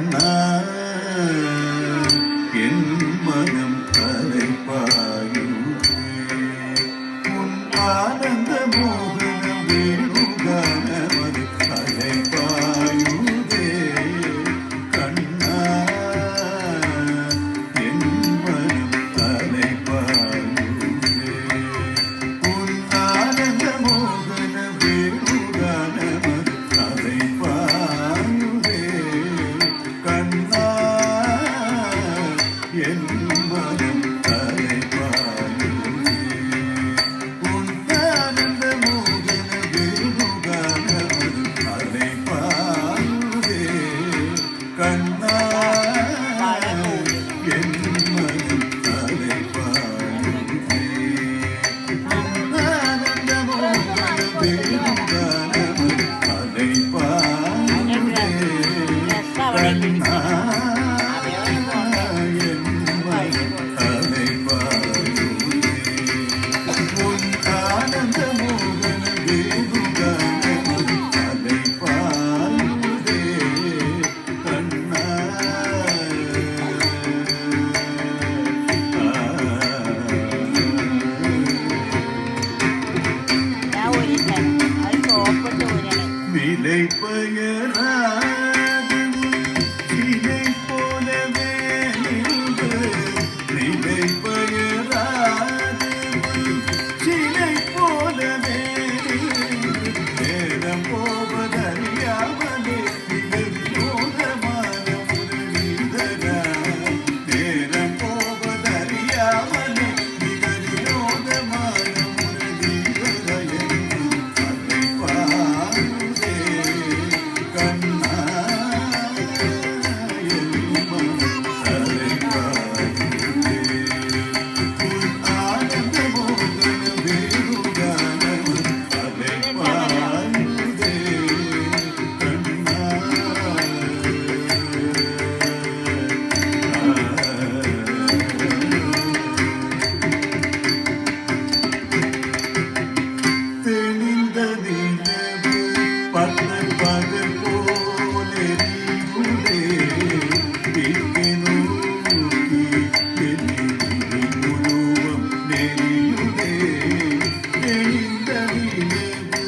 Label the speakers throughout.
Speaker 1: கண்ணா என் மனம் அலைபாயுதே உன் ஆனந்த மோகனம் வேணுகானமது அலைபாயுதே கண்ணா என் மனம் அலைபாயுதே உன் ஆனந்த மோகனம் வேணுகானமது அலைபாயுதே கண்ணா என் மனம் அலைபாயுதே உன் ஆனந்த மோகன வேணுகானமது அலைபாயுதே கண்ணா என் மனம் அலைபாயுதே உன் ஆனந்த மோகன வேணுகானமது அலைபாயுதே கண்ணா விலை பெயராது சிலை போலவே நின்று விலை பெயராது சிலை போலவே நின்று நேரம் போவதறியாமலே வியோகமான முரளிதரா நேரம் போவதறியாமலே வியோகமான முரளிதரா கண்ணா என் மனம் அலைபாயுதே உன் ஆனந்த மோகன வேணுகானமது அலைபாயுதே கண்ணா தெளிந்த நிலவு பகல் பகல் போலெரியுதே வீட்டை நோக்கி வெளியிலே உருவம் நெறியுதே தெளிந்த நிலவு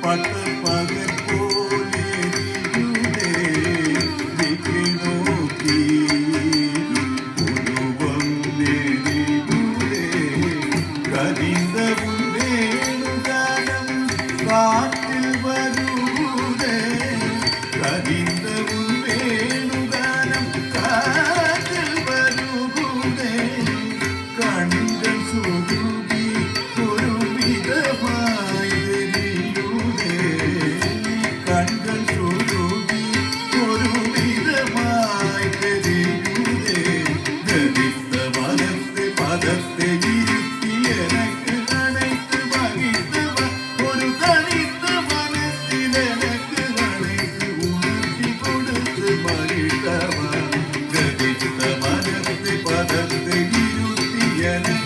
Speaker 1: பகல் பகல் போலெரியுதே வீட்டை நோக்கி உருவம் நெறியுதே கதிந்த உன் வேணுகானம் காற்றில் வருதே கதிந்த உன் வேணுகானம் காற்றில் வருதே கண்கள் சுருகி ஒரு விதமாய் தெரியுதே கண்கள் சுருகி ஒரு விதமாய் தெரியுதே கதித்த மனத்தை பதத்தை இருத்தி எனக்கு அனைத்து மகிழ்ந்தவன் ஒரு தனித்த மனத்தில் எனக்கு அனைத்து உணர்ச்சி கொடுத்து மகிழ்ந்தவன் கதித்த மனத்தை பதத்தை இருத்தி எனக்கு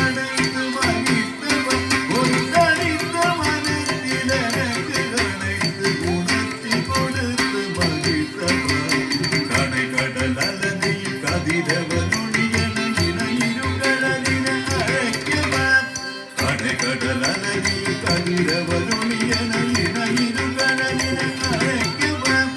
Speaker 1: அனைத்து மகிழ்ந்தவன் ஒரு தனித்த மனத்தில் எனக்கு அனைத்து உணர்ச்சி கொடுத்து மகிழ்ந்தவன் கடை கடல் அலனில் கதிரவன் ஒளியன இணையிருகடலின அழைக்கவன் கடை கடல் அலனில் கதிரவன் ஒளியன இணையிருகடலின அழைக்கவன்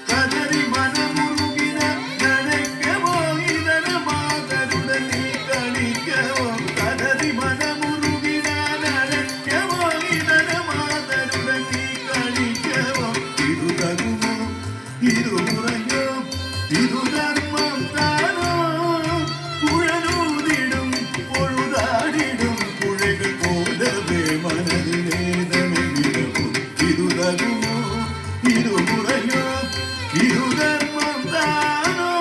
Speaker 1: கதறி மனமுருகின நனைக்கவோ இதன மாதருடன் நீ கணிக்கவோ கதறி மனமுருகின நனைக்கவோ இதன மாதருடன் நீ கணிக்கவோ இது தகுமோ இது முறையோ இது தர்மம் தானோ குழலூதிடும் பொழுதாடிடும் குழைகள் போலவே மனது வேதனை விடவும் இது தகுமோ இது முறையோ இது தர்மம் தானோ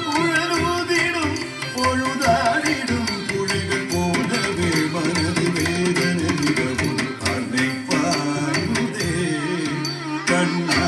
Speaker 1: குழலூதிடும் பொழுதாடிடும் குழைகள் போலவே மனது வேதனை விடவும் அலைபாயுதே கண்ணா